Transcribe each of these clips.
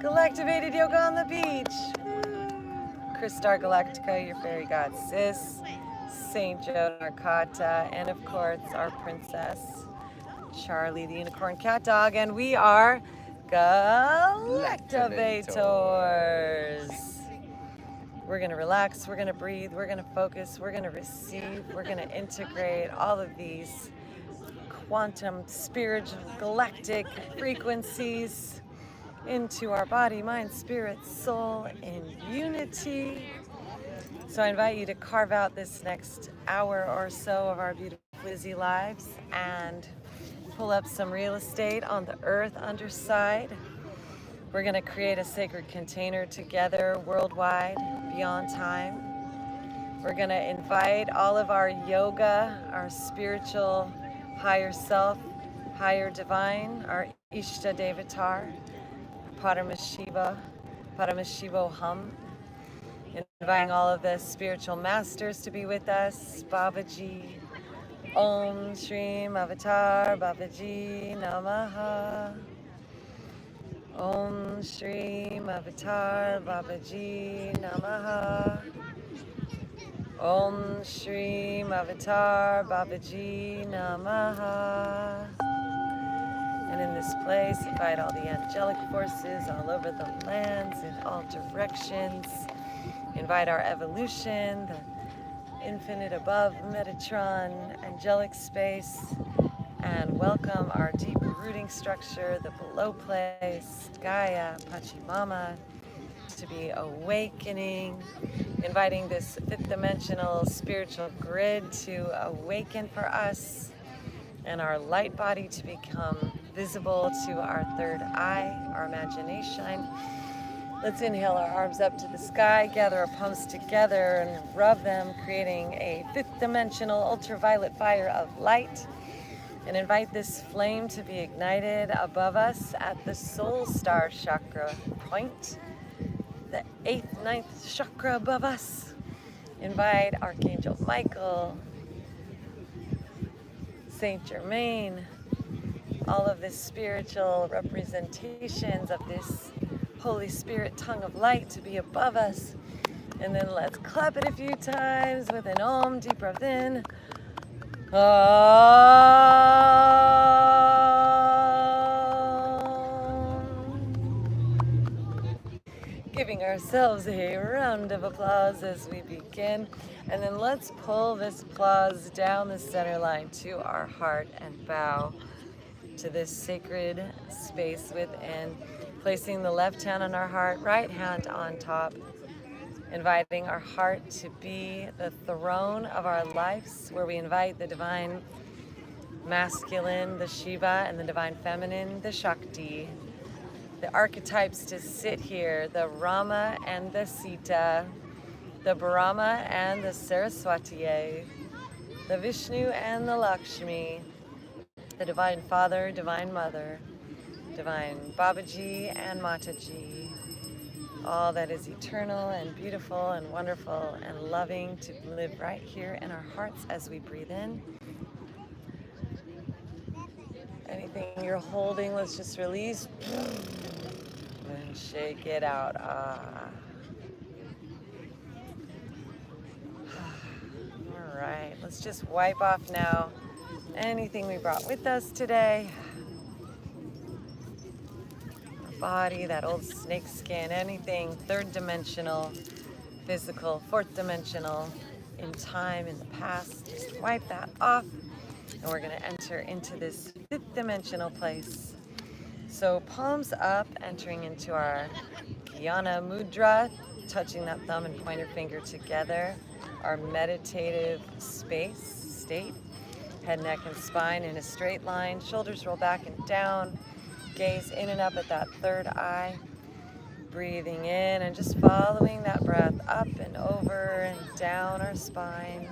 Galactivated yoga on the beach. Star Galactica, your fairy god sis, Saint Joan Arcata, and of course our princess, Charlie the unicorn cat dog, and we are Galactivators. We're gonna relax, we're gonna breathe, we're gonna focus, we're gonna receive, we're gonna integrate all of these quantum, spiritual, galactic frequencies into our body, mind, spirit, soul in unity. So I invite you to carve out this next hour or so of our beautiful busy lives and pull up some real estate on the earth underside. We're going to create a sacred container together worldwide, beyond time. We're going to invite all of our yoga, our spiritual higher self, higher divine, our Ishta Devatar, Paramashivoham, inviting all of the spiritual masters to be with us. Babaji, Om Shrim Avatar Babaji Namaha. Om Shrim Avatar Babaji Namaha. Om Shrim Avatar Babaji Namaha. And in this place, invite all the angelic forces all over the lands in all directions. Invite our evolution, the infinite above Metatron, angelic space, and welcome our deep rooting structure, the below place, Gaia, Pachamama, to be awakening, inviting this fifth dimensional spiritual grid to awaken for us, and our light body to become visible to our third eye, our imagination. Let's inhale our arms up to the sky, gather our palms together and rub them, creating a fifth dimensional ultraviolet fire of light. And invite this flame to be ignited above us at the soul star chakra point, the 8th, 9th chakra above us. Invite Archangel Michael, Saint Germain, all of the spiritual representations of this Holy Spirit tongue of light to be above us. And then let's clap it a few times with an Om, deep breath in. Giving ourselves a round of applause as we begin. And then let's pull this applause down the center line to our heart and bow to this sacred space within. Placing the left hand on our heart, right hand on top. Inviting our heart to be the throne of our lives, where we invite the divine masculine, the Shiva, and the divine feminine, the Shakti. The archetypes to sit here, the Rama and the Sita, the Brahma and the Saraswati, the Vishnu and the Lakshmi, the Divine Father, Divine Mother, Divine Babaji and Mataji, all that is eternal and beautiful and wonderful and loving to live right here in our hearts as we breathe in. Anything you're holding, let's just release and shake it out. All right, let's just wipe off now anything we brought with us today. Body, that old snake skin, anything third dimensional, physical, fourth dimensional, in time, in the past, just wipe that off. And we're going to enter into this fifth dimensional place. So palms up, entering into our Jnana Mudra, touching that thumb and pointer finger together, our meditative state, head, neck, and spine in a straight line, shoulders roll back and down. Gaze in and up at that third eye, breathing in and just following that breath up and over and down our spine,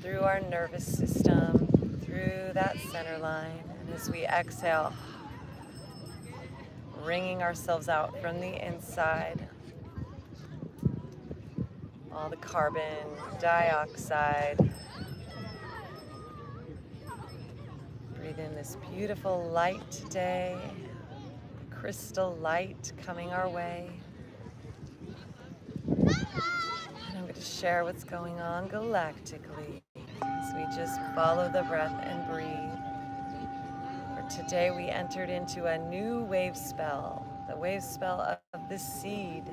through our nervous system, through that center line. And as we exhale, wringing ourselves out from the inside, all the carbon dioxide. Breathe in this beautiful light today, crystal light coming our way. And I'm going to share what's going on galactically as we just follow the breath and breathe. For today we entered into a new wave spell, the wave spell of the seed.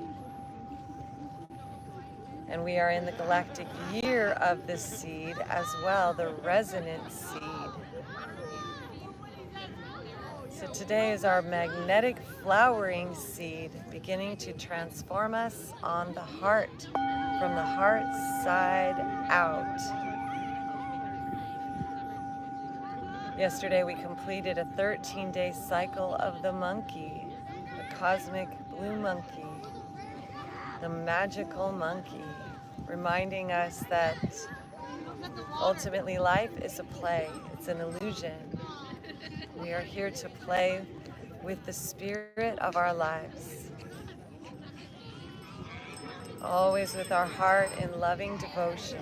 And we are in the galactic year of the seed as well, the resonant seed. So today is our magnetic flowering seed, beginning to transform us on the heart, from the heart side out. Yesterday we completed a 13-day cycle of the monkey, the cosmic blue monkey, the magical monkey, reminding us that ultimately life is a play, it's an illusion. We are here to play with the spirit of our lives, always with our heart in loving devotion.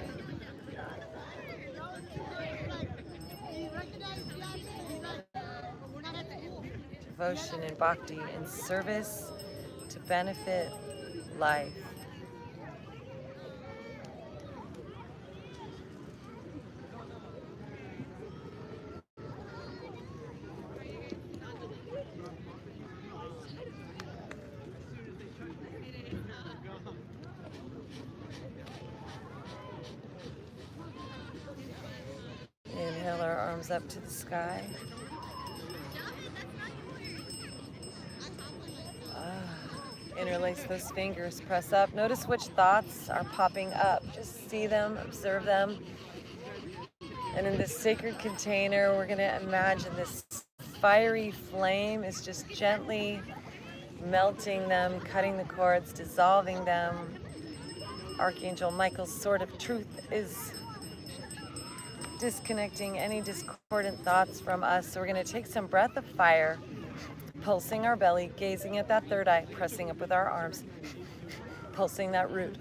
Devotion and bhakti in service to benefit life. Inhale our arms up to the sky. Interlace those fingers, press up. Notice which thoughts are popping up. Just see them, observe them. And in this sacred container, we're going to imagine this fiery flame is just gently melting them, cutting the cords, dissolving them. Archangel Michael's sword of truth is disconnecting any discordant thoughts from us. So we're going to take some breath of fire, pulsing our belly, gazing at that third eye, pressing up with our arms, pulsing that root.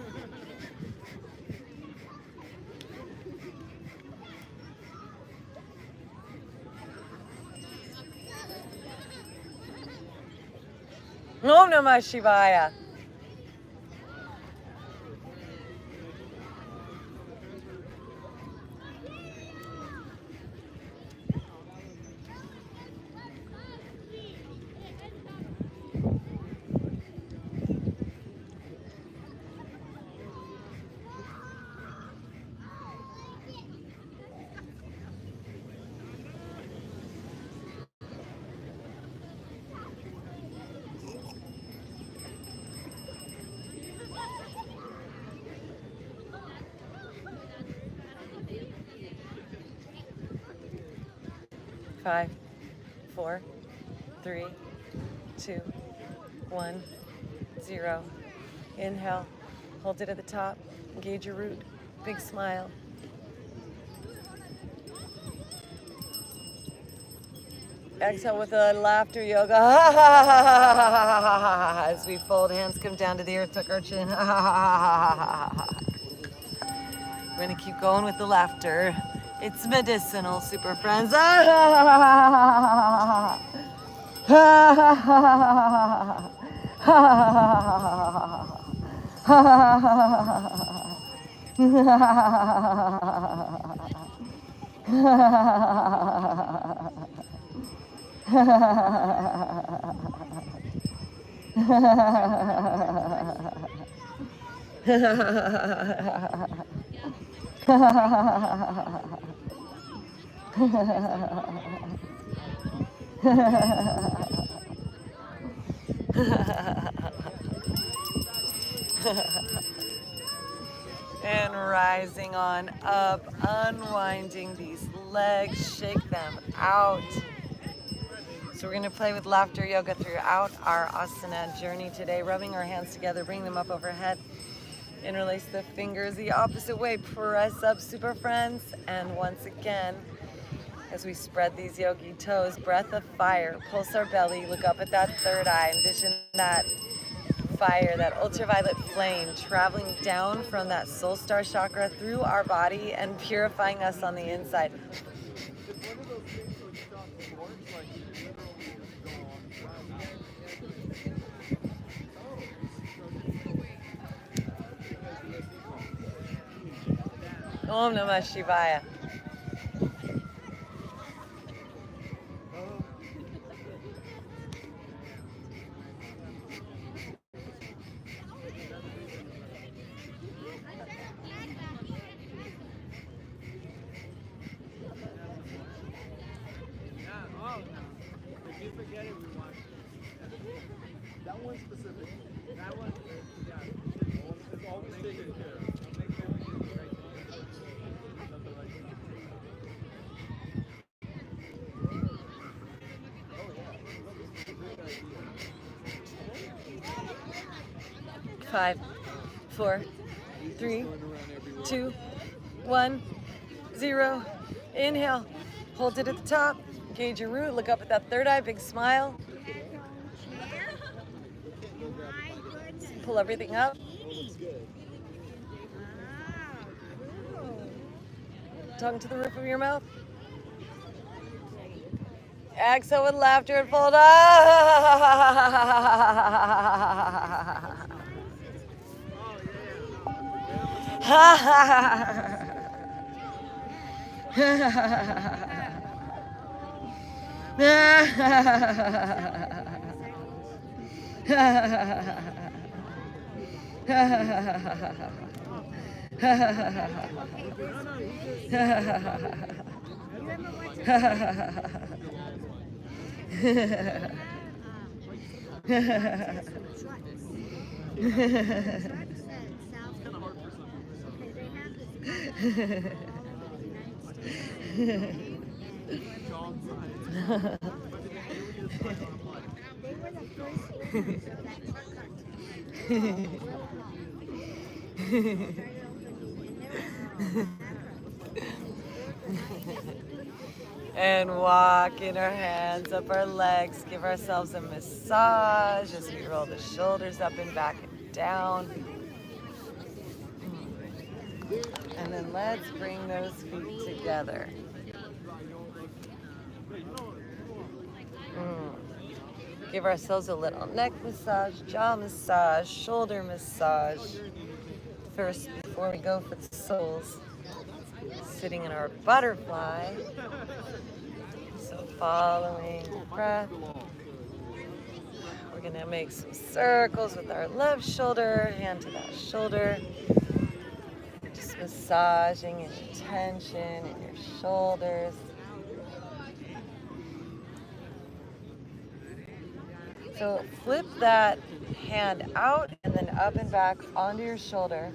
Om Namah Shivaya. Five, 4, 3, 2, 1, 0. Inhale, hold it at the top, engage your root, big smile. Exhale with a laughter yoga. As we fold, hands come down to the earth, tuck our chin. We're going to keep going with the laughter. It's medicinal, super friends. And rising on up, unwinding these legs, shake them out. So we're going to play with laughter yoga throughout our asana journey today, rubbing our hands together, bring them up overhead, interlace the fingers the opposite way, press up, super friends. And once again, as we spread these yogi toes, breath of fire, pulse our belly, look up at that third eye, envision that fire, that ultraviolet flame traveling down from that soul star chakra through our body and purifying us on the inside. Om Namah Shivaya. That one's specific. That one, yeah. It's always taken care of. Five, 4, 3, 2, 1, 0. Inhale. Hold it at the top. Gauge your root. Look up at that third eye. Big smile. Pull everything up. Tongue to the roof of your mouth. Exhale with laughter and fold up. And walking our hands up our legs, give ourselves a massage as we roll the shoulders up and back and down. And then let's bring those feet together. Give ourselves a little neck massage, jaw massage, shoulder massage. First, before we go for the soles, sitting in our butterfly. So following the breath, we're gonna make some circles with our left shoulder, hand to that shoulder. Just massaging any tension in your shoulders. So flip that hand out and then up and back onto your shoulder,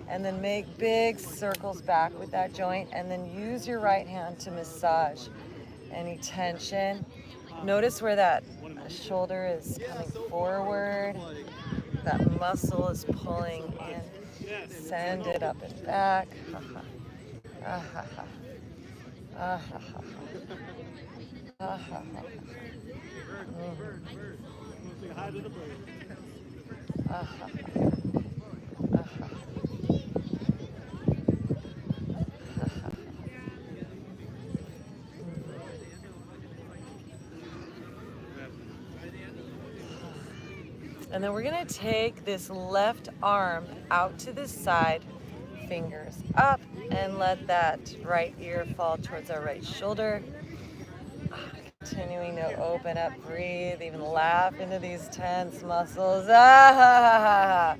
and then make big circles back with that joint, and then use your right hand to massage any tension. Notice where that shoulder is coming forward, that muscle is pulling in. Send it up and back. Ah, ha, ha. Ah, ha, ha. Ah, ha, ha. Ah, ha, ha. Ah, ha. And then we're going to take this left arm out to the side, fingers up, and let that right ear fall towards our right shoulder. Continuing to open up, breathe, even laugh into these tense muscles. Ah, ha, ha, ha.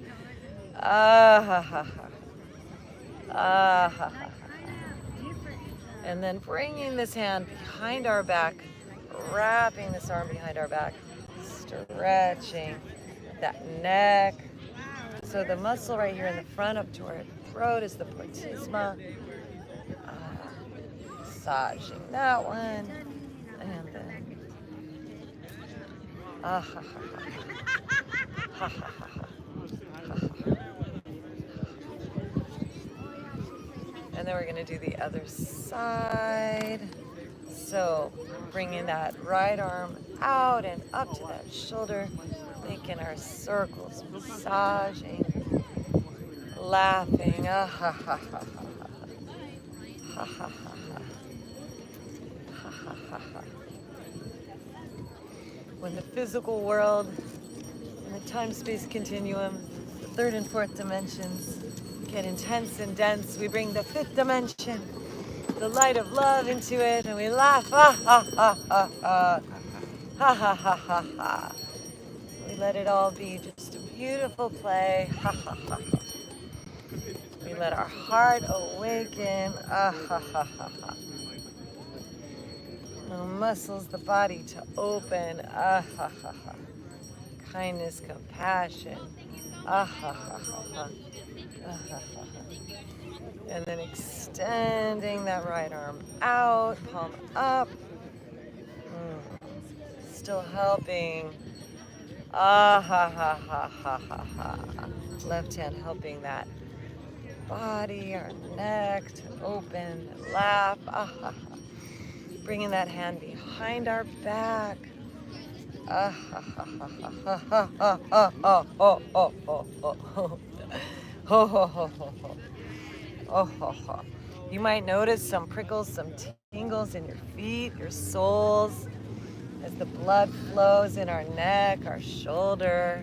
Ah, ha, ha, ha. Ah, ha, ha. And then bringing this hand behind our back, wrapping this arm behind our back, stretching that neck. So the muscle right here in the front up to our throat is the platysma. Massaging that one. And then, ah, ha, ha, ha. Ha, ha, ha, ha. And then we're going to do the other side. So bringing that right arm out and up to that shoulder, making our circles, massaging, laughing. Ah, ha, ha, ha, ha, ha, ha, ha, ha, ha, ha, ha. When the physical world and the time-space continuum, the third and fourth dimensions, get intense and dense. We bring the fifth dimension, the light of love into it, and we laugh. Ha ha ha ha ha. Ha ha ha ha ha. We let it all be just a beautiful play. Ha ha ha ha. We let our heart awaken. Ah ha ha ha ha. The muscles, the body to open. Ah ha ha ha. Kindness, compassion. Ah ha ha ha ha. Ah ha ha ha. And then extending that right arm out, palm up. Still helping. Ah ha ha ha ha ha ha. Left hand helping that body, our neck to open and laugh. Ah ha ha. Bringing that hand behind our back. Ah ha ha ha ha ha ha ha ha ha ho ho ho ho ho. Ho ho ho ho ho. Oh ho ho. You might notice some prickles, some tingles in your feet, your soles, as the blood flows in our neck, our shoulder,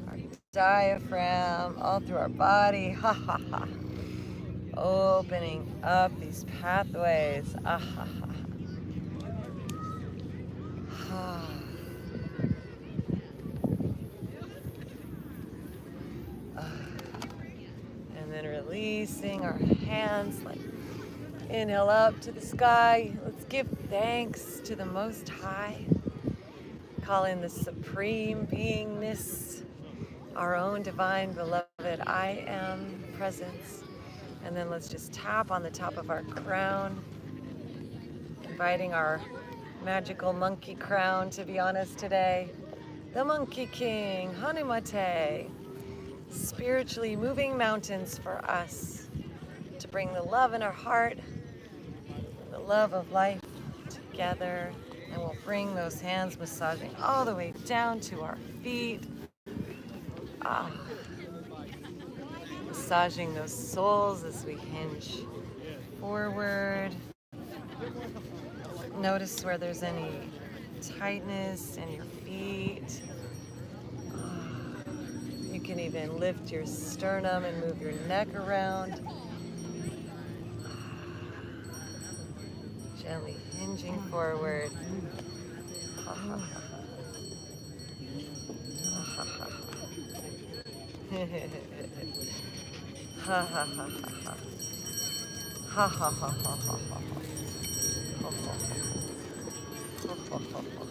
our diaphragm, all through our body. Ha ha ha. Opening up these pathways. Ah ha ha. Ha. And then releasing our hands, like inhale up to the sky. Let's give thanks to the Most High. Call in the Supreme Beingness, our own divine beloved I Am presence. And then let's just tap on the top of our crown, inviting our magical monkey crown to be on us today. The Monkey King, Hanumate, spiritually moving mountains for us to bring the love in our heart, the love of life together. And we'll bring those hands massaging all the way down to our feet. Ah. Massaging those soles as we hinge forward. Notice where there's any tightness in your feet. You can even lift your sternum and move your neck around. Gently hinging forward. Ha ha ha. Ha ha ha. Ha ha ha ha ha. Ha ha ha ha ha ha. Ho ho ho. Ho ho ho ho.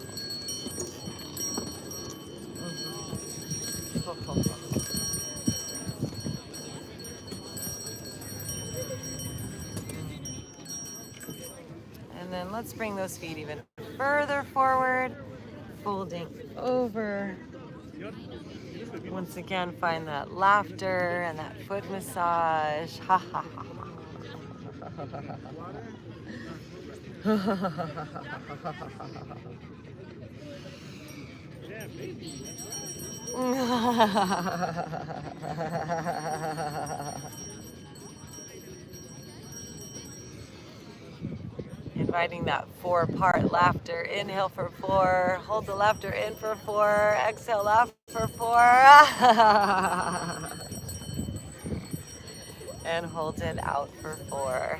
Ho ho ho. And then let's bring those feet even further forward, folding over. Once again, find that laughter and that foot massage. Ha ha ha. Inviting that 4-part laughter. Inhale for 4. Hold the laughter in for 4. Exhale, laugh for 4. And hold it out for 4.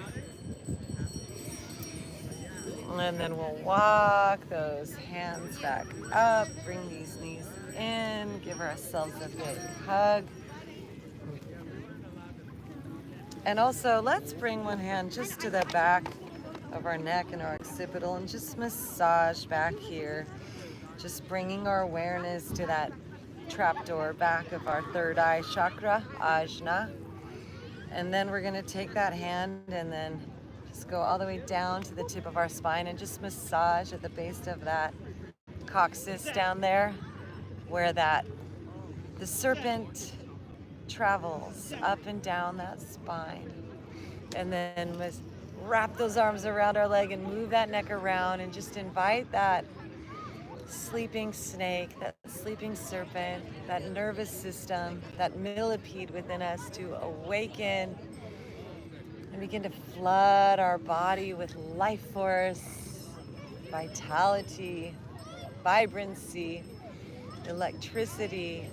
And then we'll walk those hands back up. Bring these knees in. Give ourselves a big hug. And also, let's bring one hand just to the back of our neck and our occipital and just massage back here. Just bringing our awareness to that trapdoor back of our third eye chakra, ajna. And then we're gonna take that hand and then just go all the way down to the tip of our spine and just massage at the base of that coccyx down there, where the serpent travels up and down that spine. And then wrap those arms around our leg and move that neck around and just invite that sleeping snake, that sleeping serpent, that nervous system, that millipede within us to awaken and begin to flood our body with life force, vitality, vibrancy, electricity.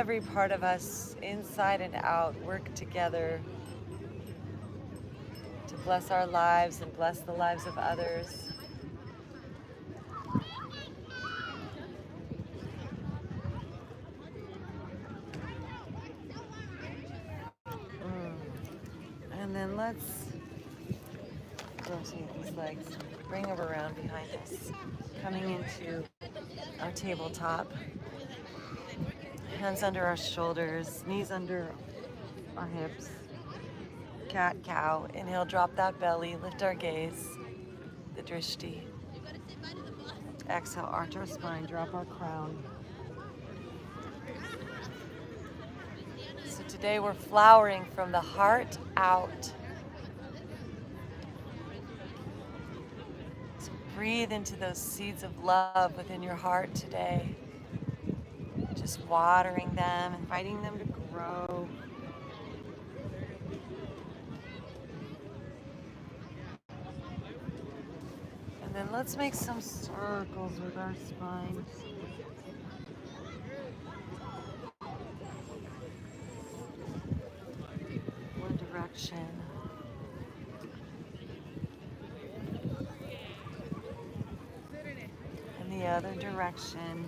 every part of us, inside and out, work together to bless our lives and bless the lives of others. And then let's rotate these legs, bring them around behind us, coming into our tabletop. Hands under our shoulders, knees under our hips. Cat, cow. Inhale, drop that belly, lift our gaze, the drishti. Exhale, arch our spine, drop our crown. So today we're flowering from the heart out. So breathe into those seeds of love within your heart today. Just watering them, inviting them to grow. And then let's make some circles with our spines. One direction. And the other direction.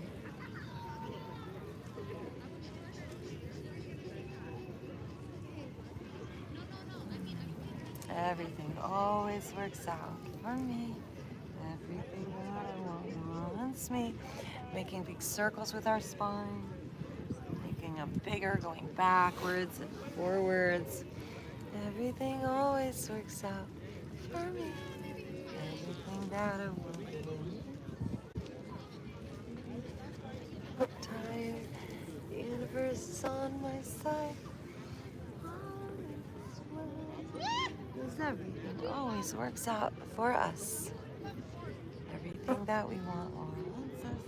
Everything always works out for me. Everything that I want wants me. Making big circles with our spine. Making them bigger, going backwards and forwards. Everything always works out for me. Everything that I want. I'm tired. The universe is on my side. Because everything always works out for us. Everything that we want wants us.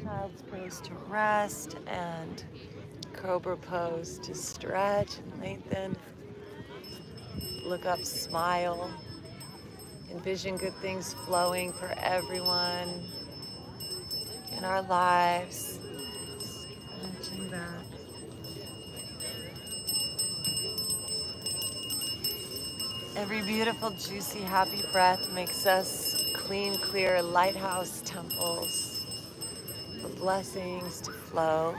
Child's pose to rest and cobra pose to stretch and lengthen. Look up, smile. Envision good things flowing for everyone in our lives. Stretching back. Every beautiful, juicy, happy breath makes us clean, clear lighthouse temples for blessings to flow.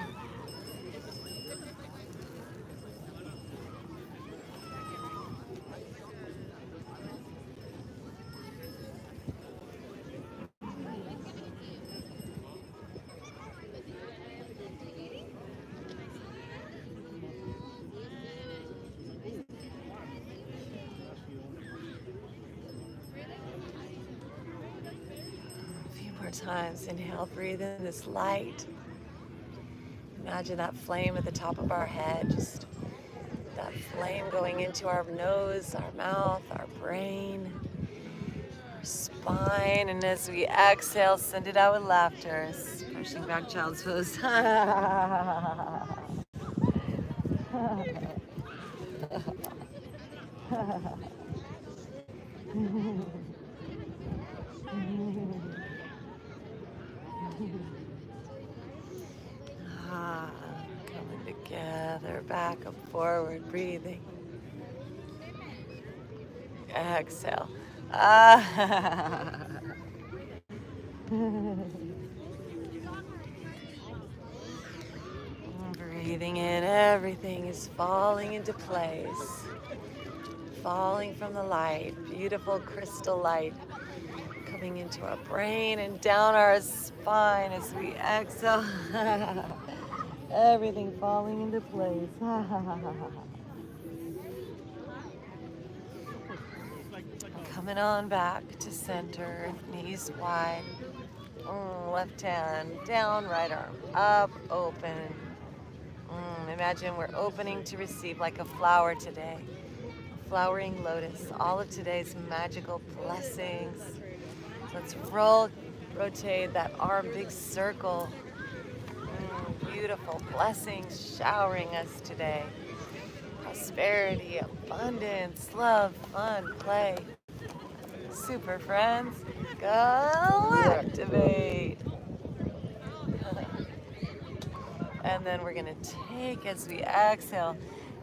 Times. Inhale, breathe in this light. Imagine that flame at the top of our head, just that flame going into our nose, our mouth, our brain, our spine, and as we exhale, send it out with laughter, pushing back child's pose. Coming together, back and forward, breathing. Exhale. Breathing in, everything is falling into place. Falling from the light, beautiful crystal light. Coming into our brain and down our spine as we exhale. Everything falling into place. Coming on back to center, knees wide. Left hand down, right arm up, open. Imagine we're opening to receive like a flower today. Flowering lotus, all of today's magical blessings. Let's rotate that arm, big circle. Beautiful blessings showering us today. Prosperity, abundance, love, fun, play. Super friends, Galactivate. And then we're gonna take, as we exhale,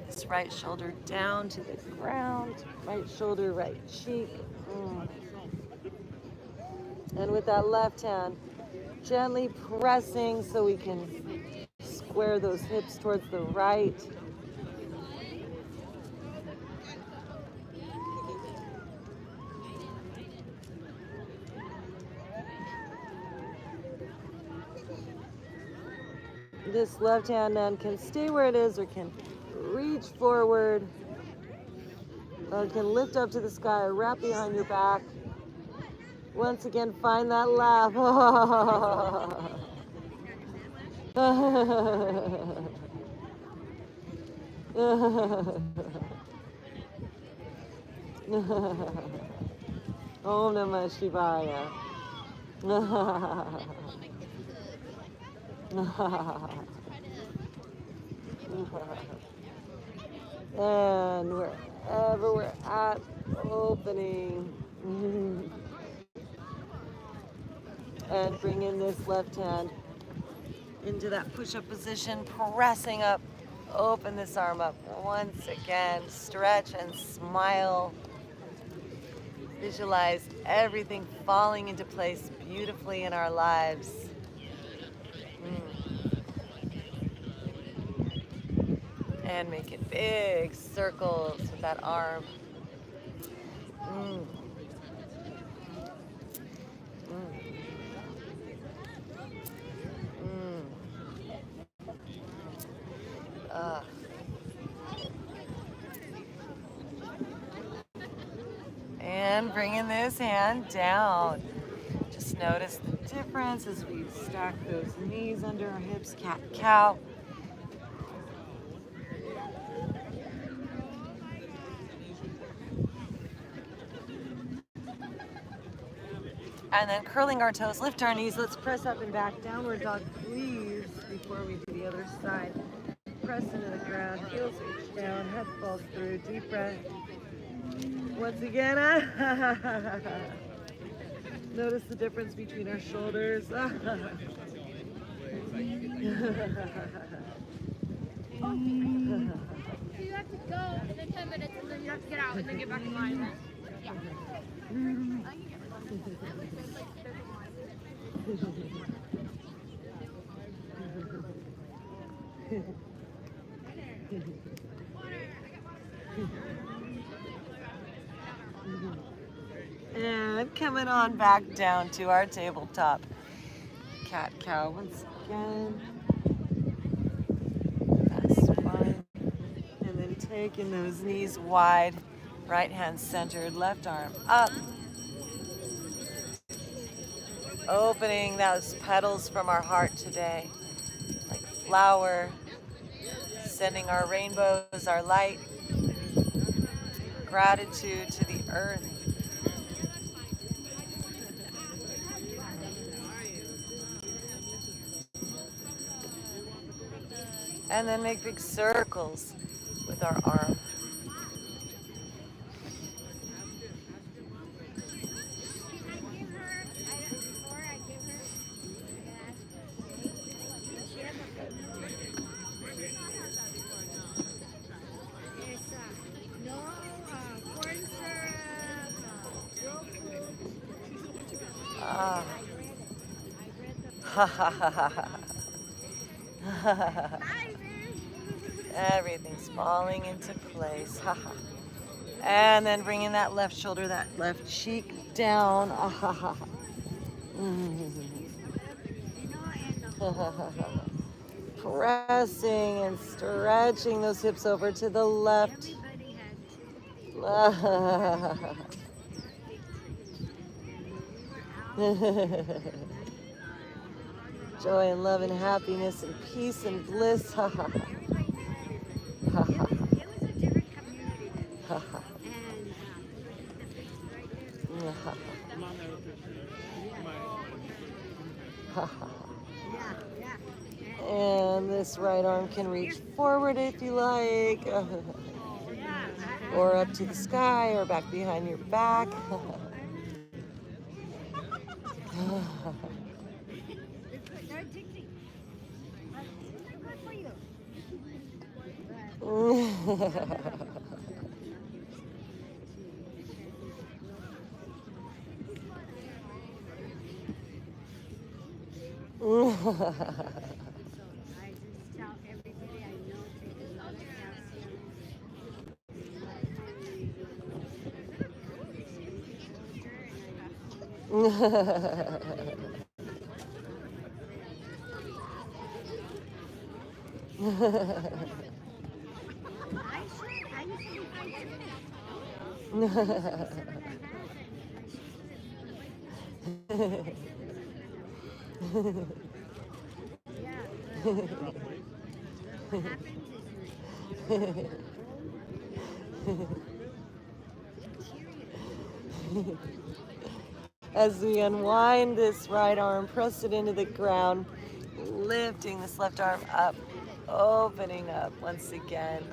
this right shoulder down to the ground, right shoulder, right cheek. And with that left hand, gently pressing so we can square those hips towards the right. This left hand then can stay where it is or can reach forward or can lift up to the sky or wrap behind your back. Once again, find that laugh. Om Namah Shivaya. And wherever we're at, opening. And bring in this left hand into that push-up position, pressing up. Open this arm up once again. Stretch and smile. Visualize everything falling into place beautifully in our lives. And make it big circles with that arm. And bringing this hand down. Just notice the difference as we stack those knees under our hips, cat-cow. And then curling our toes, lift our knees. Let's press up and back, downward dog, please, before we do the other side. Press into the ground, heels reach down, head falls through, deep breath. Once again, notice the difference between our shoulders. So you have to go in the 10 minutes and then you have to get out and then get back in line. Yeah. And coming on back down to our tabletop. Cat-cow once again. That's fine. And then taking those knees wide, right hand centered, left arm up. Opening those petals from our heart today, like flower, sending our rainbows, our light, gratitude to the earth. And then make big circles with our arm. Ha ha ha ha ha. Everything's falling into place. Ha ha. And then bringing that left shoulder, that left cheek down. Ah ha ha. Pressing and stretching those hips over to the left. Joy and love and happiness and peace and bliss. Ha ha ha. Ha ha. Ha ha. Ha ha. And this right arm can reach forward if you like, or up to the sky, or back behind your back. As we unwind this right arm, press it into the ground, lifting this left arm up, opening up once again.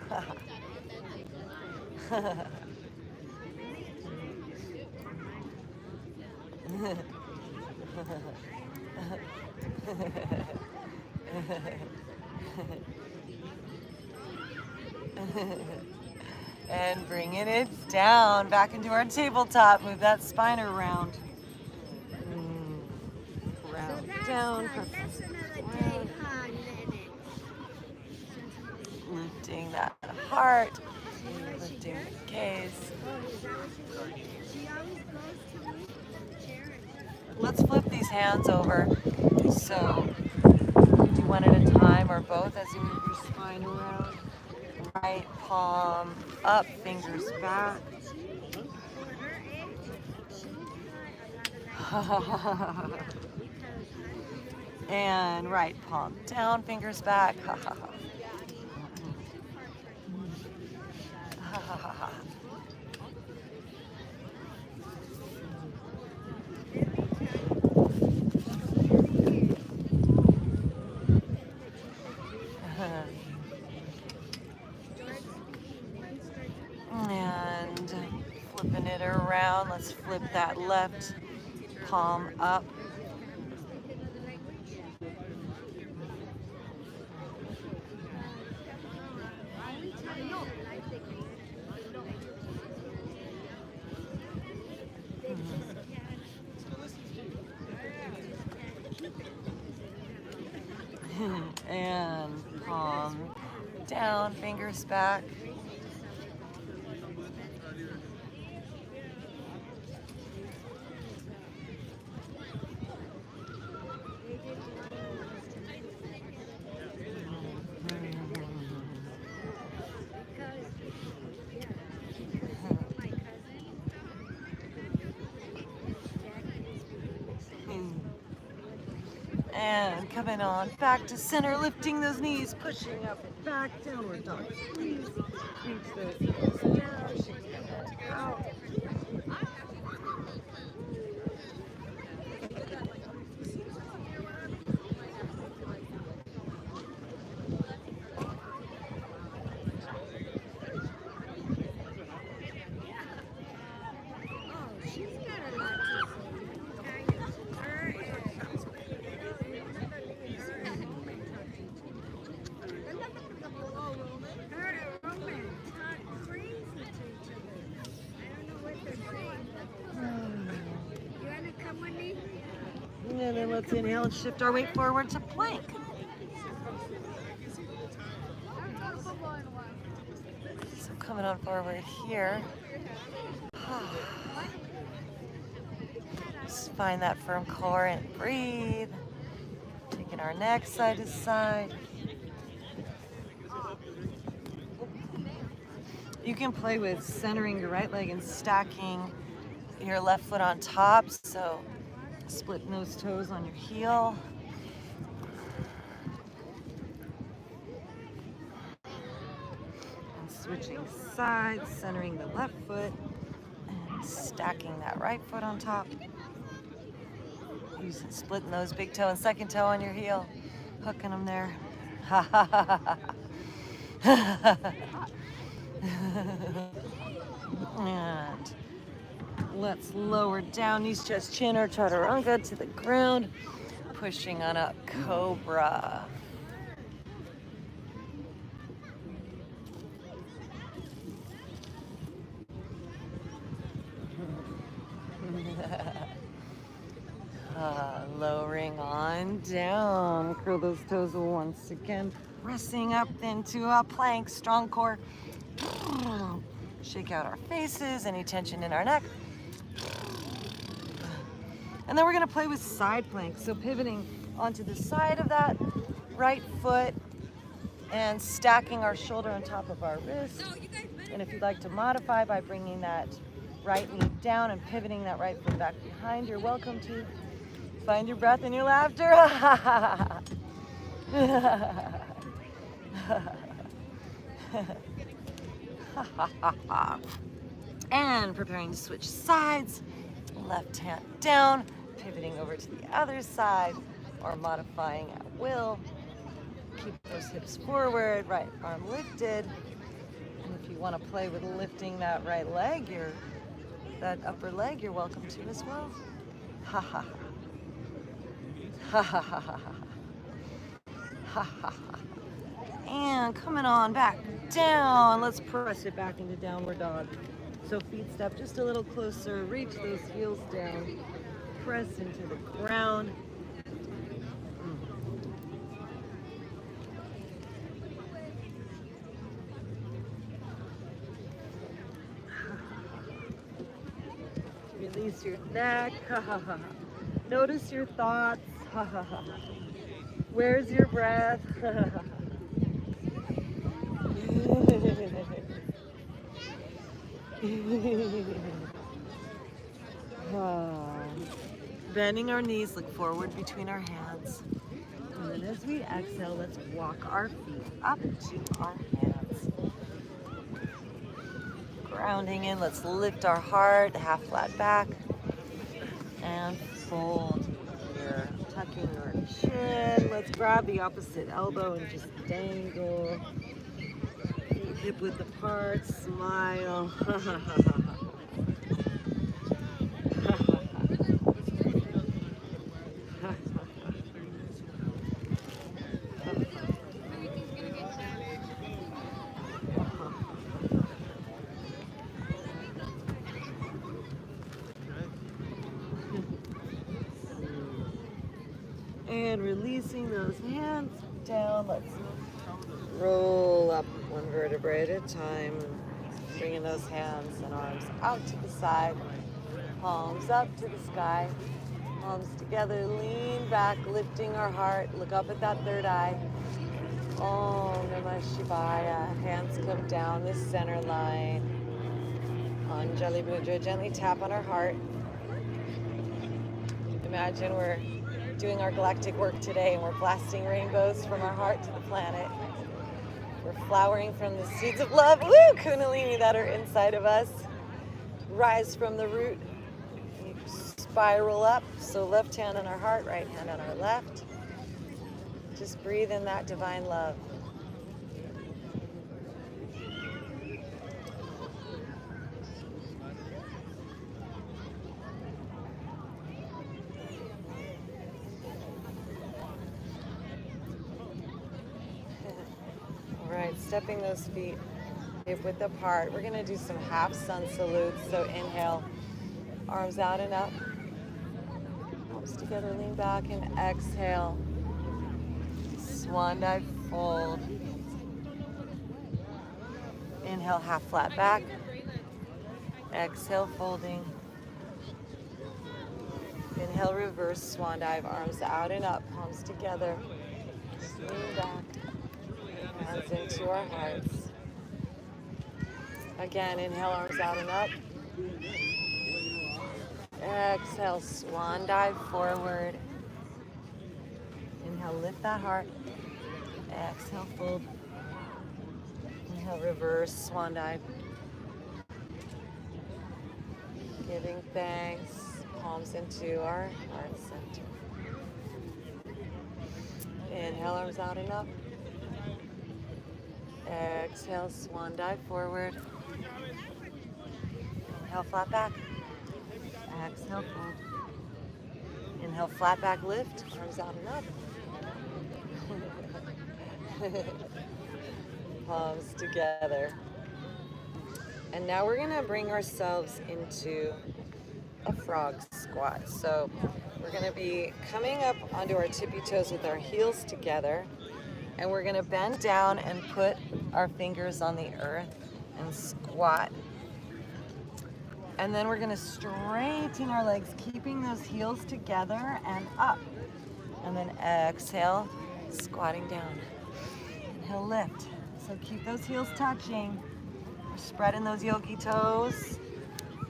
And bringing it down, back into our tabletop. Move that spine around. Round down. Lifting that heart. Lifting the gaze. Let's flip these hands over. So you do one at a time or both as you move your spine around. Right palm up, fingers back. And right palm down, fingers back. And flipping it around, let's flip that left palm up. And palm down, fingers back. And coming on back to center, lifting those knees, pushing up and back, downward dog squeeze. Reach those heels down, shake your head out. And then let's inhale and shift our weight forward to plank. So coming on forward here. Just find that firm core and breathe. Taking our neck side to side. You can play with centering your right leg and stacking your left foot on top. So splitting those toes on your heel. And switching sides, centering the left foot and stacking that right foot on top. Using splitting those big toe and second toe on your heel. Hooking them there. And let's lower down, knees, chest, chin, or chaturanga to the ground. Pushing on up, cobra. and down. Curl those toes once again. Pressing up into a plank, strong core. Shake out our faces, any tension in our neck. And then we're gonna play with side planks. So pivoting onto the side of that right foot and stacking our shoulder on top of our wrist. And if you'd like to modify by bringing that right knee down and pivoting that right foot back behind, you're welcome to. Find your breath and your laughter. And preparing to switch sides. Left hand down, pivoting over to the other side, or modifying at will. Keep those hips forward, right arm lifted. And if you want to play with lifting that right leg, that upper leg, you're welcome to as well. Ha ha ha. Ha ha ha ha ha. Ha ha ha. And coming on back down, let's press it back into downward dog. So feet step just a little closer, reach those heels down, press into the ground. Release your neck. Notice your thoughts. Where's your breath? Bending our knees, look forward between our hands. And then as we exhale, let's walk our feet up to our hands. Grounding in, let's lift our heart, half flat back. And fold here, tucking our chin. Let's grab the opposite elbow and just dangle. Hip width apart, smile. And releasing those hands down. Let's roll up one vertebrae at a time. Bringing those hands and arms out to the side. Palms up to the sky. Palms together. Lean back, lifting our heart. Look up at that third eye. Om Namah Shivaya. Hands come down the center line. Anjali Mudra. Gently tap on our heart. Imagine we're doing our galactic work today and we're blasting rainbows from our heart to the planet. We're flowering from the seeds of love, woo, Kundalini, that are inside of us. Rise from the root, spiral up. So left hand on our heart, right hand on our left. Just breathe in that divine love. Stepping those feet hip width apart. We're gonna do some half sun salutes. So inhale, arms out and up. Arms together, lean back, and exhale. Swan dive, fold. Inhale, half flat back. Exhale, folding. Inhale, reverse swan dive, arms out and up, palms together. Lean back. Hands into our hearts. Again, inhale, arms out and up. Exhale, swan dive forward. Inhale, lift that heart. Exhale, fold. Inhale, reverse swan dive. Giving thanks. Palms into our heart center. Inhale, arms out and up. Exhale, swan dive forward. Inhale, flat back. Exhale, fold. Inhale, flat back lift. Arms out and up. Palms together. And now we're going to bring ourselves into a frog squat. So we're gonna be coming up onto our tippy toes with our heels together, and we're gonna bend down and put our fingers on the earth and squat. And then we're gonna straighten our legs, keeping those heels together and up. And then exhale, squatting down. Inhale, lift. So keep those heels touching. We're spreading those yogi toes.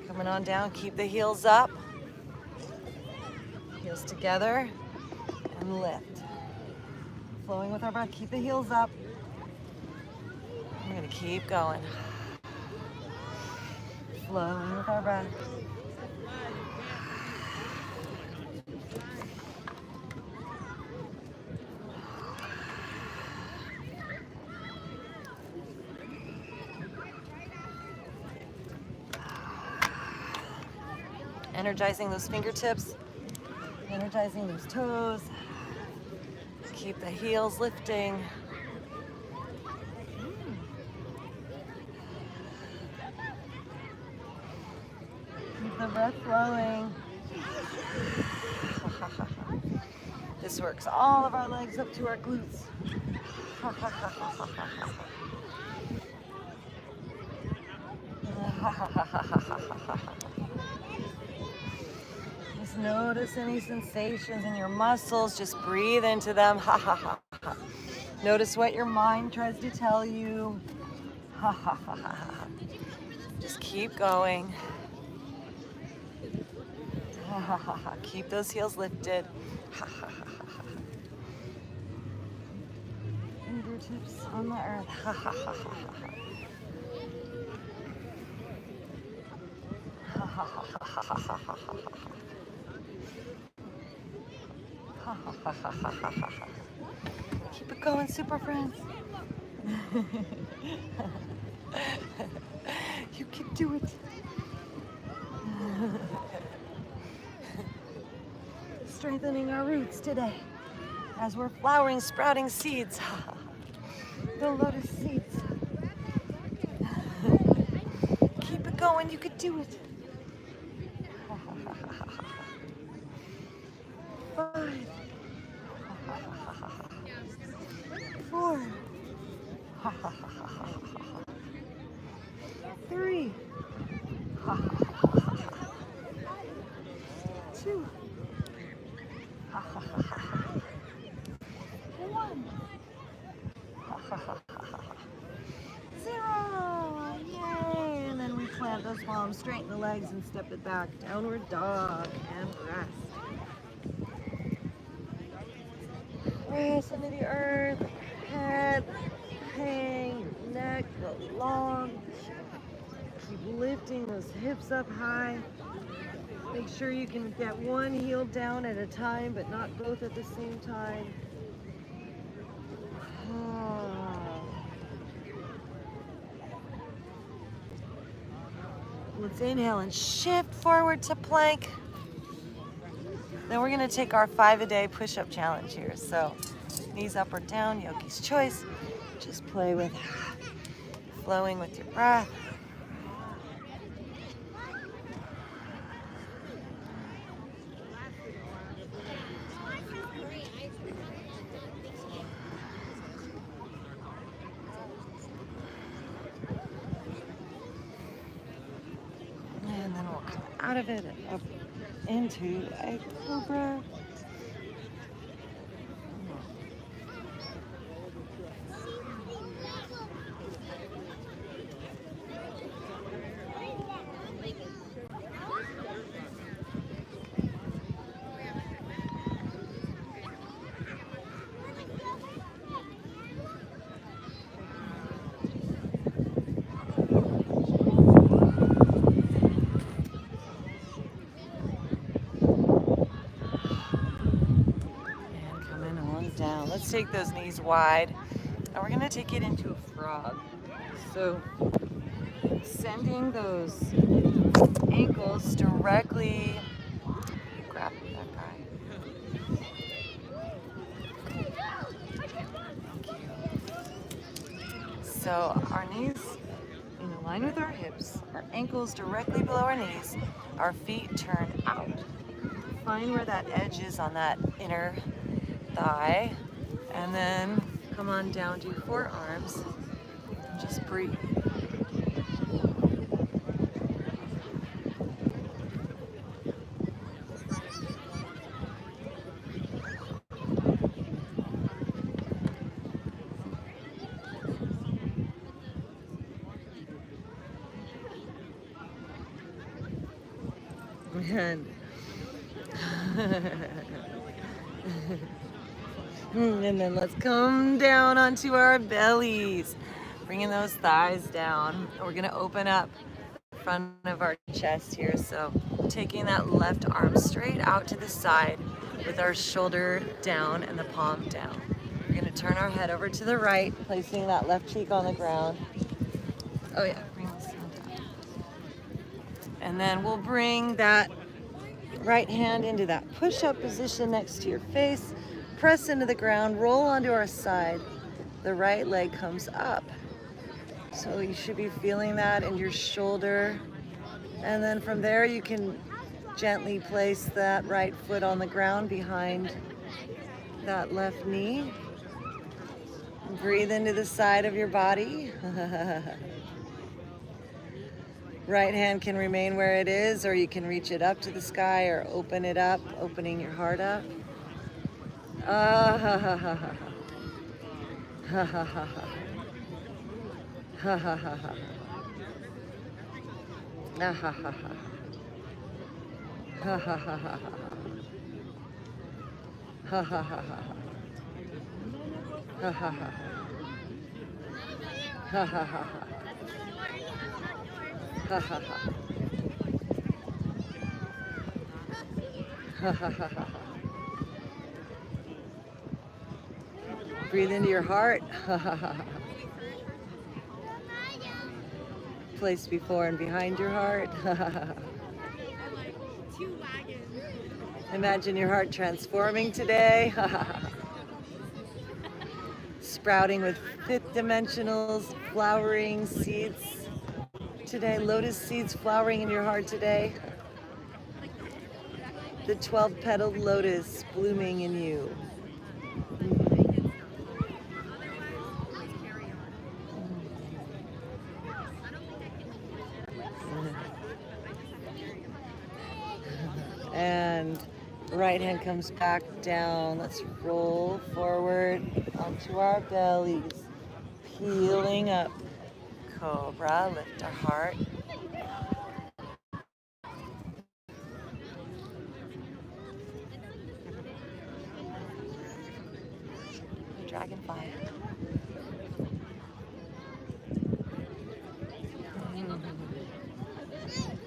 Coming on down, keep the heels up. Heels together and lift. Flowing with our breath, keep the heels up. We're gonna keep going. Flowing with our breath. Energizing those fingertips, energizing those toes. Keep the heels lifting. Keep the breath flowing. This works all of our legs up to our glutes. Just notice any sensations in your muscles. Just breathe into them. Notice what your mind tries to tell you. Just keep going. Keep those heels lifted. Fingertips on the earth. Keep it going, super friends. You can do it. Strengthening our roots today as we're flowering, sprouting seeds. The lotus seeds. Keep it going, you could do it. 5, 4, 3, 2, 1, 0. Yay! And then we plant those palms, straighten the legs, and step it back. Downward dog and rest. Press into the earth, head, hang, neck, go long. Keep lifting those hips up high. Make sure you can get one heel down at a time, but not both at the same time. Let's inhale and shift forward to plank. Then we're gonna take our 5-a-day push-up challenge here. So knees up or down, yogi's choice. Just play with flowing with your breath. And then we'll come out of it and up into a cobra. Down. Let's take those knees wide, and we're going to take it into a frog. So sending those ankles directly, grab that guy. Thank you. So our knees in line with our hips, our ankles directly below our knees, our feet turn out. Find where that edge is on that inner thigh, and then come on down to your forearms. Just breathe. And then let's come down onto our bellies, bringing those thighs down. We're gonna open up the front of our chest here. So taking that left arm straight out to the side with our shoulder down and the palm down. We're gonna turn our head over to the right, placing that left cheek on the ground. Oh yeah, bring this hand down. And then we'll bring that right hand into that push-up position next to your face. Press into the ground, roll onto our side. The right leg comes up. So you should be feeling that in your shoulder. And then from there you can gently place that right foot on the ground behind that left knee. Breathe into the side of your body. Right hand can remain where it is, or you can reach it up to the sky or open it up, opening your heart up. Ah ha ha ha ha ha ha ha ha ha ha ha ha ha ah ha ha ha ha ha ha ha ha ha ha ha ha ha ha ha ha ha. Ha ha ha. Ha ha ha ha. Breathe into your heart. Ha ha ha. Place before and behind your heart. Ha ha ha. Imagine your heart transforming today. Ha ha ha. Sprouting with fifth dimensionals, flowering seeds. Today, lotus seeds flowering in your heart today. The 12-petaled lotus blooming in you. And right hand comes back down. Let's roll forward onto our bellies, peeling up. Cobra, lift our heart. Dragonfly.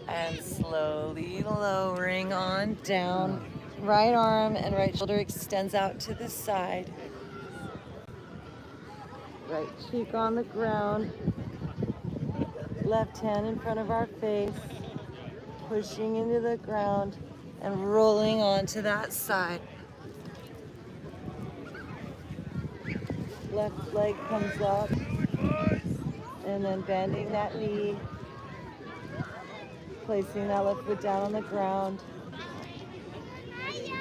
And slowly lowering on down. Right arm and right shoulder extends out to the side. Right cheek on the ground. Left hand in front of our face, pushing into the ground and rolling onto that side. Left leg comes up and then bending that knee, placing that left foot down on the ground.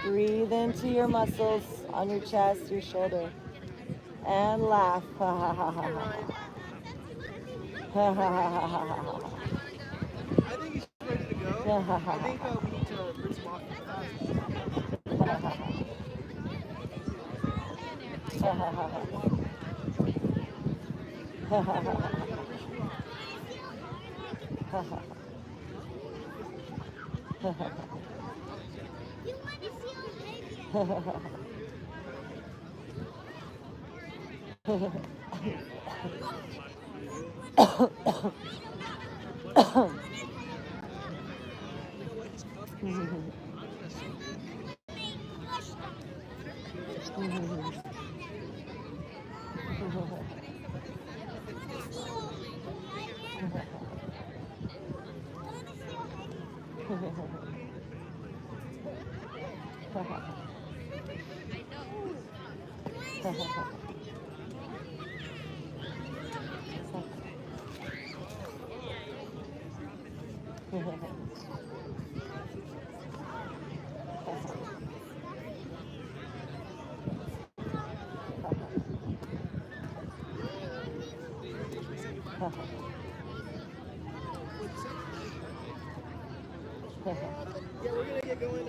Breathe into your muscles on your chest, your shoulder, and laugh. Ha ha ha ha ha. Ha ha ha ha ha ha. I think he's ready to go. I think we need to rinse him off fast. Ha ha ha ha. Ha ha ha ha. Ha ha ha. Ha ha ha. Ha ha ha. Yeah, we're gonna get going.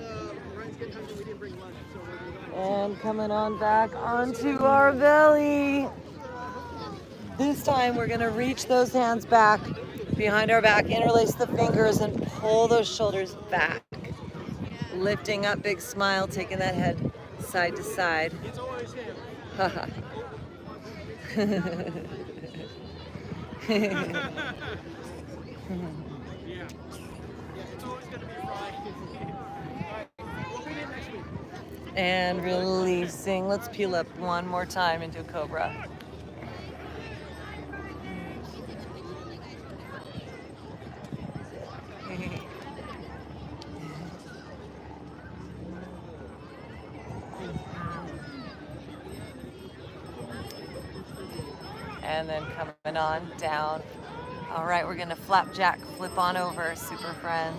Ryan's getting hungry. We didn't bring lunch, so we're gonna go. And coming on back onto our belly. This time we're gonna reach those hands back behind our back, interlace the fingers and pull those shoulders back. Lifting up, big smile, taking that head side to side. It's always him. Yeah. Yeah, it's always gonna be Ryan. Alright, we'll be here next week. And releasing. Let's peel up one more time into a cobra. And then coming on down. All right, we're gonna flapjack, flip on over, super friends.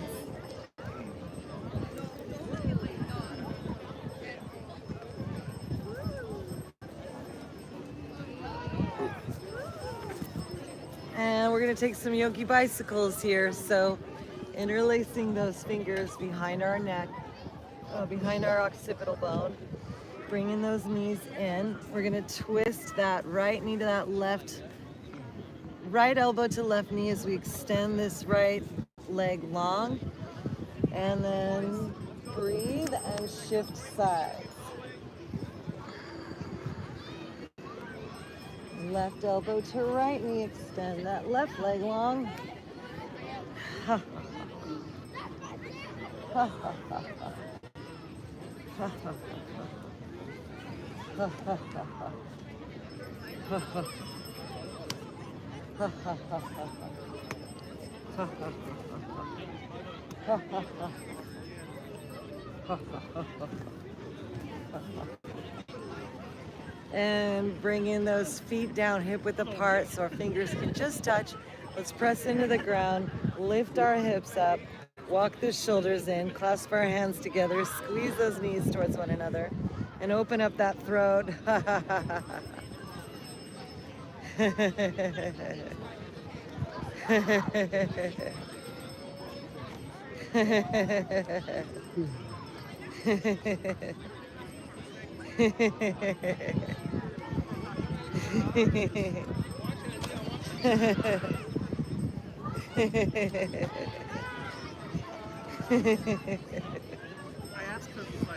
And we're gonna take some yogi bicycles here. So interlacing those fingers behind our neck, behind our occipital bone, bringing those knees in. We're gonna twist that right knee to that right elbow to left knee as we extend this right leg long. And then breathe and shift sides. Left elbow to right knee, extend that left leg long. Ha ha ha ha ha ha. Ha ha ha ha. Ha ha. Ha ha ha ha. Ha ha ha ha. Ha ha ha. And bring in those feet down, hip width apart, so our fingers can just touch. Let's press into the ground, lift our hips up, walk the shoulders in, clasp our hands together, squeeze those knees towards one another, and open up that throat.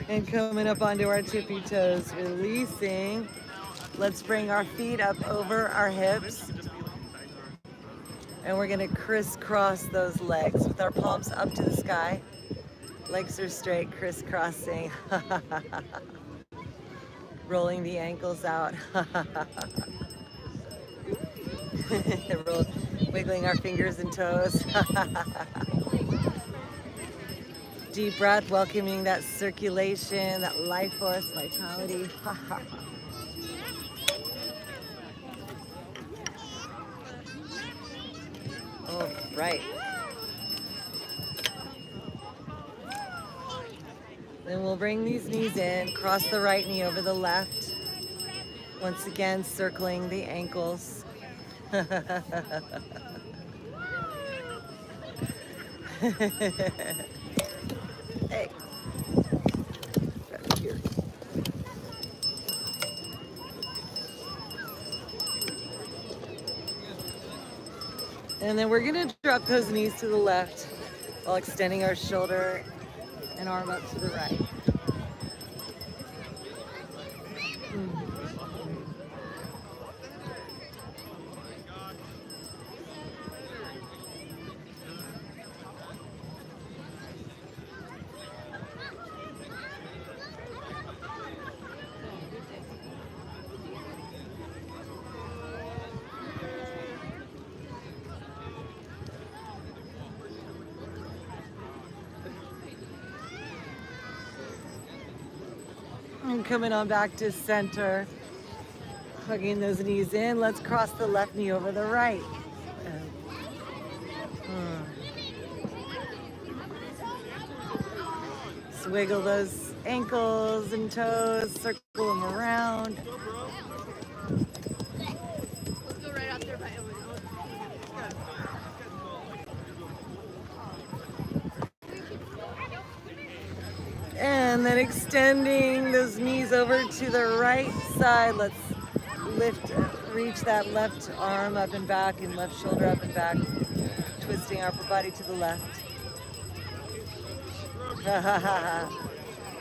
And coming up onto our tippy toes, releasing. Let's bring our feet up over our hips. And we're gonna crisscross those legs with our palms up to the sky. Legs are straight, crisscrossing. Rolling the ankles out. Wiggling our fingers and toes. Deep breath, welcoming that circulation, that life force, vitality. All right. Then we'll bring these knees in, cross the right knee over the left. Once again, circling the ankles. Hey. Right here. And then we're gonna drop those knees to the left while extending our shoulder and arm up to the right. And coming on back to center, hugging those knees in. Let's cross the left knee over the right. wiggle those ankles and toes, circle them around. Let's go right out there by everyone. And then extending those knees over to the right side. Let's reach that left arm up and back and left shoulder up and back, twisting our upper body to the left.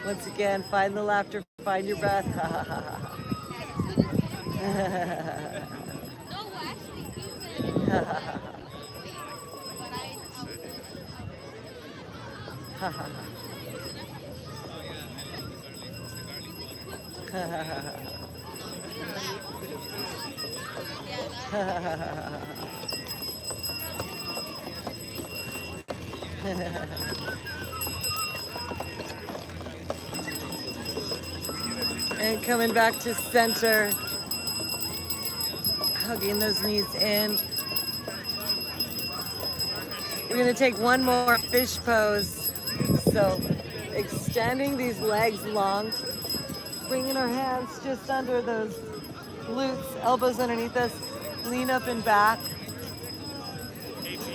Once again, find the laughter, find your breath. And coming back to center, hugging those knees in. We're gonna take one more fish pose. So extending these legs long, bringing our hands just under those glutes, elbows underneath us, lean up and back,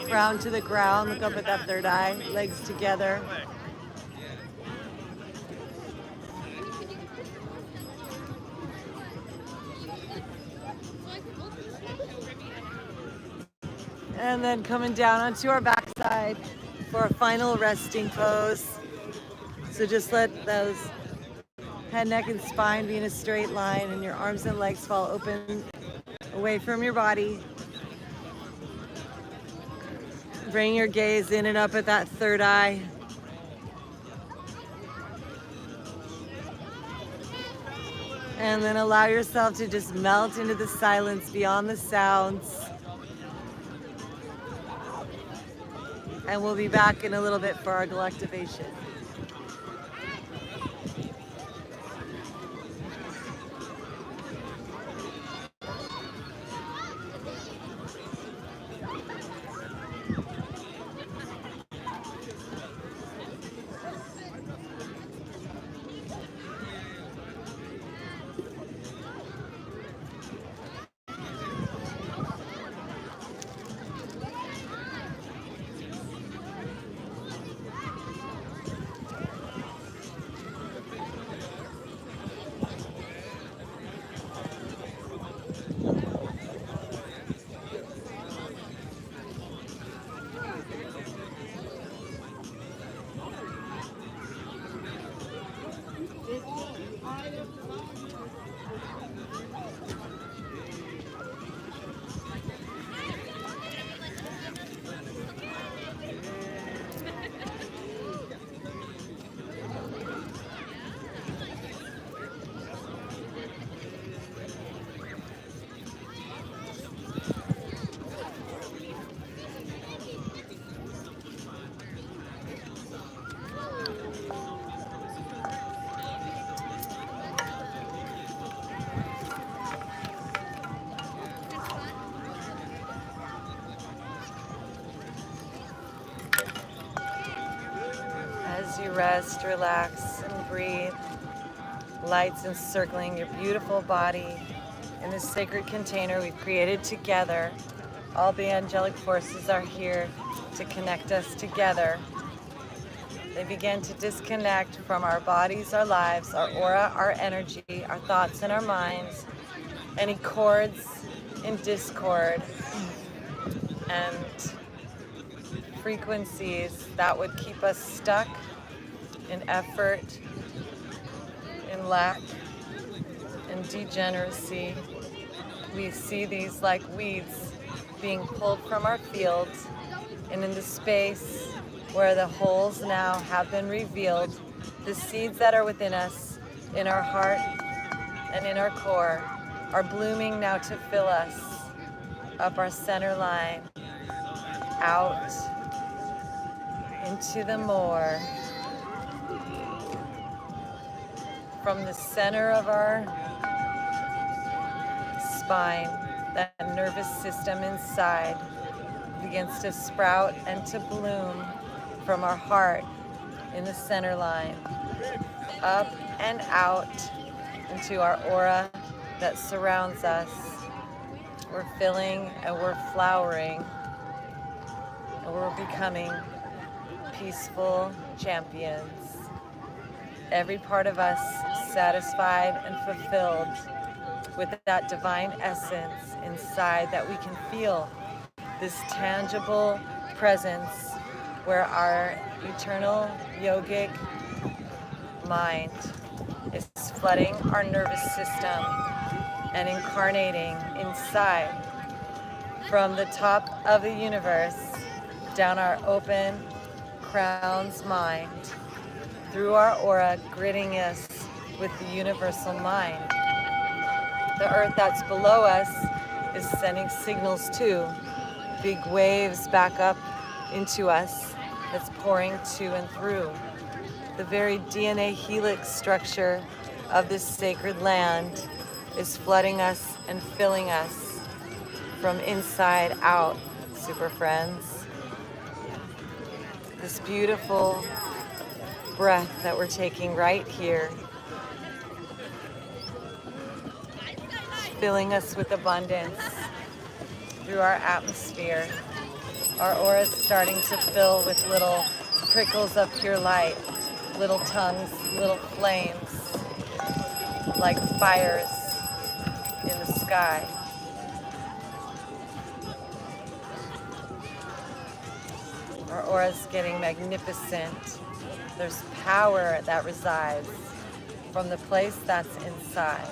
frown to the ground, look up at that third eye, legs together. And then coming down onto our backside for a final resting pose. So just let those head, neck, and spine be in a straight line and your arms and legs fall open away from your body. Bring your gaze in and up at that third eye. And then allow yourself to just melt into the silence beyond the sounds. And we'll be back in a little bit for our Galactivation. As you rest, relax, and breathe, lights encircling your beautiful body in this sacred container we've created together. All the angelic forces are here to connect us together. They begin to disconnect from our bodies, our lives, our aura, our energy, our thoughts, and our minds, any cords in discord and frequencies that would keep us stuck in effort, in lack, in degeneracy. We see these like weeds being pulled from our fields, and in the space where the holes now have been revealed, the seeds that are within us, in our heart and in our core, are blooming now to fill us up our center line, out into the more. From the center of our spine, that nervous system inside begins to sprout and to bloom from our heart in the center line, up and out into our aura that surrounds us. We're filling and we're flowering and we're becoming peaceful champions. Every part of us satisfied and fulfilled with that divine essence inside that we can feel this tangible presence where our eternal yogic mind is flooding our nervous system and incarnating inside from the top of the universe down our open crown's mind through our aura, gridding us with the universal mind. The earth that's below us is sending signals too, big waves back up into us that's pouring to and through. The very DNA helix structure of this sacred land is flooding us and filling us from inside out, super friends. This beautiful breath that we're taking right here, filling us with abundance through our atmosphere. Our aura is starting to fill with little prickles of pure light, little tongues, little flames, like fires in the sky. Our aura is getting magnificent. There's power that resides from the place that's inside,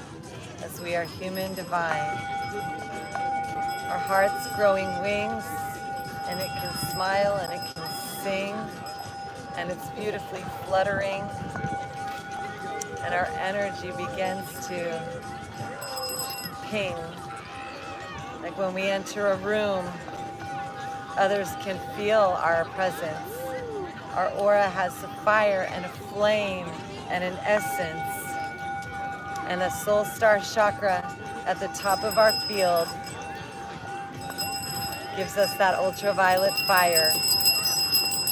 as we are human divine. Our heart's growing wings, and it can smile and it can sing, and it's beautifully fluttering, and our energy begins to ping. Like when we enter a room, others can feel our presence. Our aura has a fire and a flame and an essence, and the soul star chakra at the top of our field gives us that ultraviolet fire.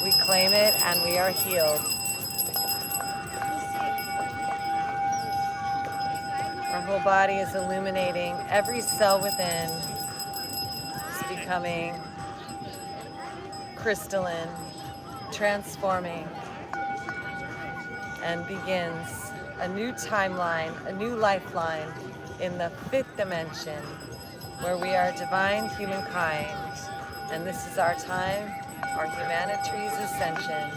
We claim it and we are healed. Our whole body is illuminating. Every cell within is becoming crystalline, transforming, and begins a new timeline, a new lifeline in the fifth dimension where we are divine humankind. And this is our time, our humanity's ascension,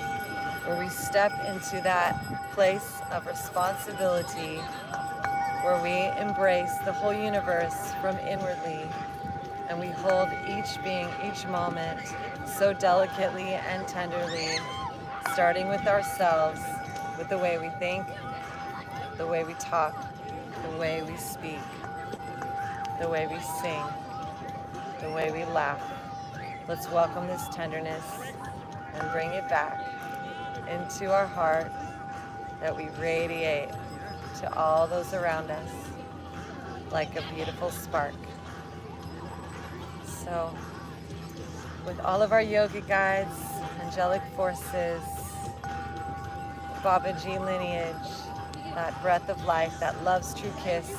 where we step into that place of responsibility, where we embrace the whole universe from inwardly, and we hold each being, each moment so delicately and tenderly, starting with ourselves, with the way we think, the way we talk, the way we speak, the way we sing, the way we laugh. Let's welcome this tenderness and bring it back into our heart, that we radiate to all those around us like a beautiful spark. So, with all of our yogi guides, angelic forces, Babaji lineage, that breath of life, that love's true kiss,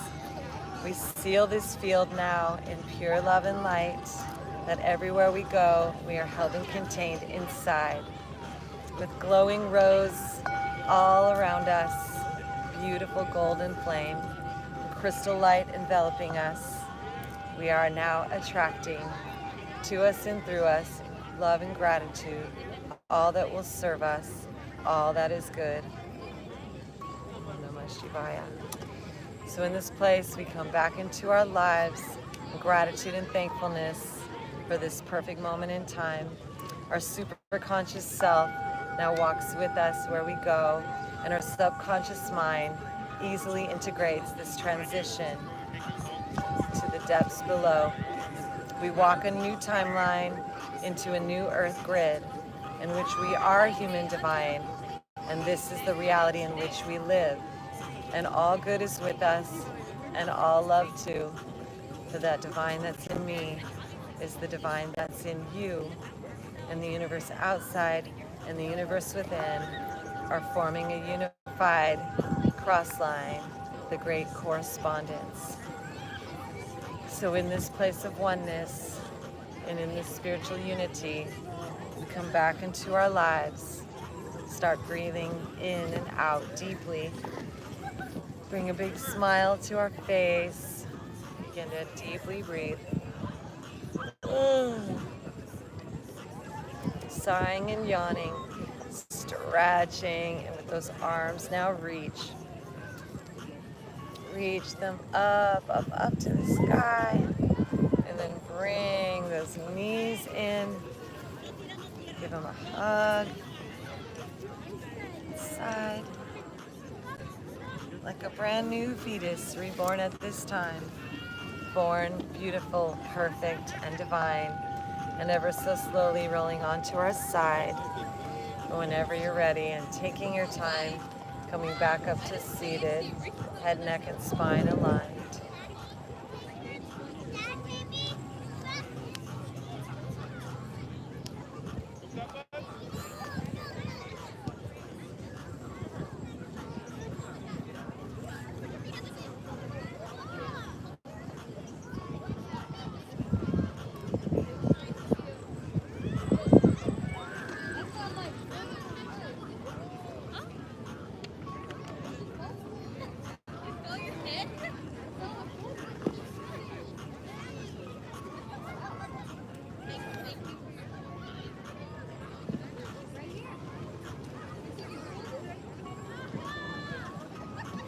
we seal this field now in pure love and light, that everywhere we go, we are held and contained inside, with glowing rose all around us, beautiful golden flame, crystal light enveloping us. We are now attracting to us and through us love and gratitude, all that will serve us, all that is good. Om Namah Shivaya. So in this place, we come back into our lives in gratitude and thankfulness for this perfect moment in time. Our super conscious self now walks with us where we go, and our subconscious mind easily integrates this transition to the depths below. We walk a new timeline into a new earth grid in which we are human divine, and this is the reality in which we live. And all good is with us, and all love too. For that divine that's in me is the divine that's in you, and the universe outside and the universe within are forming a unified cross line, the great correspondence. So in this place of oneness and in this spiritual unity, we come back into our lives, start breathing in and out deeply. Bring a big smile to our face. Begin to deeply breathe. Sighing and yawning, stretching, and with those arms now reach them up to the sky, and then bring those knees in. Give them a hug. Inside. Like a brand new fetus reborn at this time. Born beautiful, perfect, and divine. And ever so slowly rolling onto our side. Whenever you're ready and taking your time, coming back up to seated, head, neck, and spine aligned.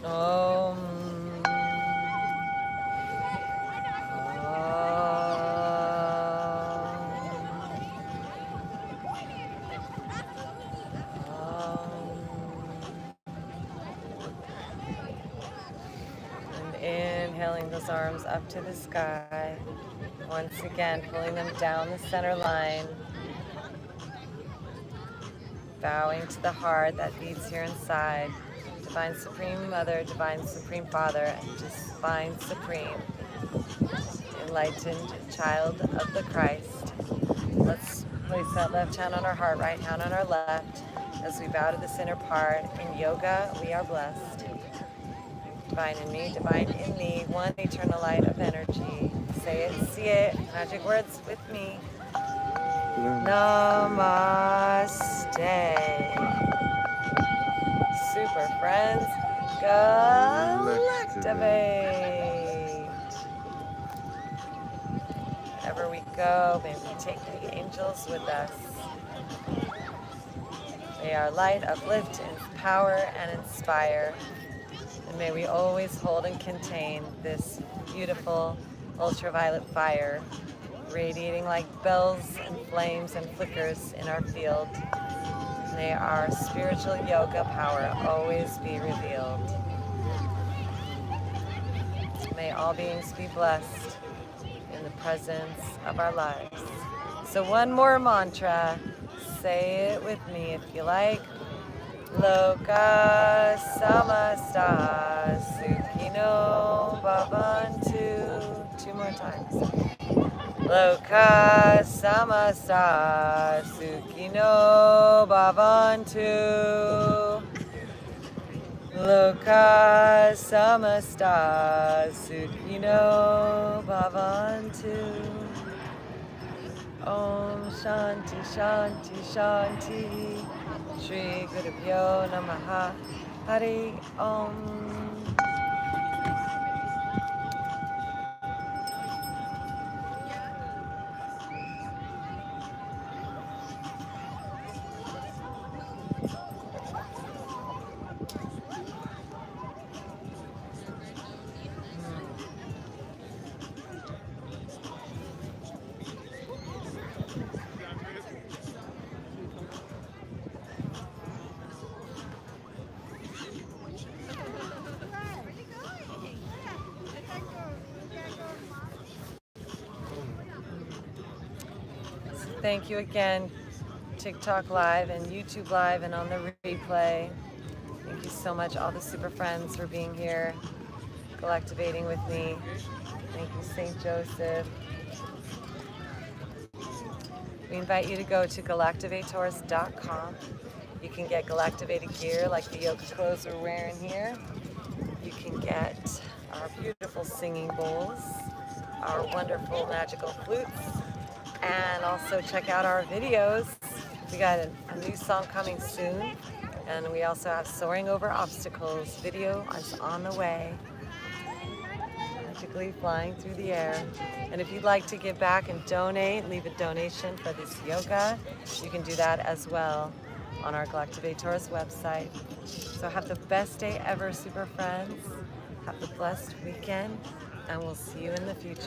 Om. And inhaling those arms up to the sky. Once again, pulling them down the center line. Bowing to the heart that beats here inside. Divine Supreme Mother, Divine Supreme Father, and Divine Supreme Enlightened Child of the Christ. Let's place that left hand on our heart, right hand on our left, as we bow to this inner part. In yoga, we are blessed. Divine in me, divine in me, one eternal light of energy. Say it, see it, magic words with me. Namaste. Super friends, Galactivate. Wherever we go, may we take the angels with us. May our light uplift, empower, and inspire. And may we always hold and contain this beautiful ultraviolet fire, radiating like bells and flames and flickers in our field. May our spiritual yoga power always be revealed. May all beings be blessed in the presence of our lives. So one more mantra. Say it with me if you like. Loka samasta sukhino bhavantu. 2 more times. Loka samasta sukhino bhavantu. Loka samasta sukhino bhavantu. Om Shanti Shanti Shanti. Shri Gurubhyo Namaha. Hari Om. Thank you again, TikTok Live and YouTube Live and on the replay. Thank you so much, all the super friends, for being here, galactivating with me. Thank you, St. Joseph. We invite you to go to galactivators.com You can get Galactivated gear like the yoga clothes we're wearing here. You can get our beautiful singing bowls, our wonderful magical flutes, and also check out our videos. We got a new song coming soon, and we also have Soaring Over Obstacles video is on the way, magically flying through the air. And if you'd like to give back and donate, leave a donation for this yoga, you can do that as well on our Galactivators website. So have the best day ever, super friends. Have a blessed weekend, and we'll see you in the future.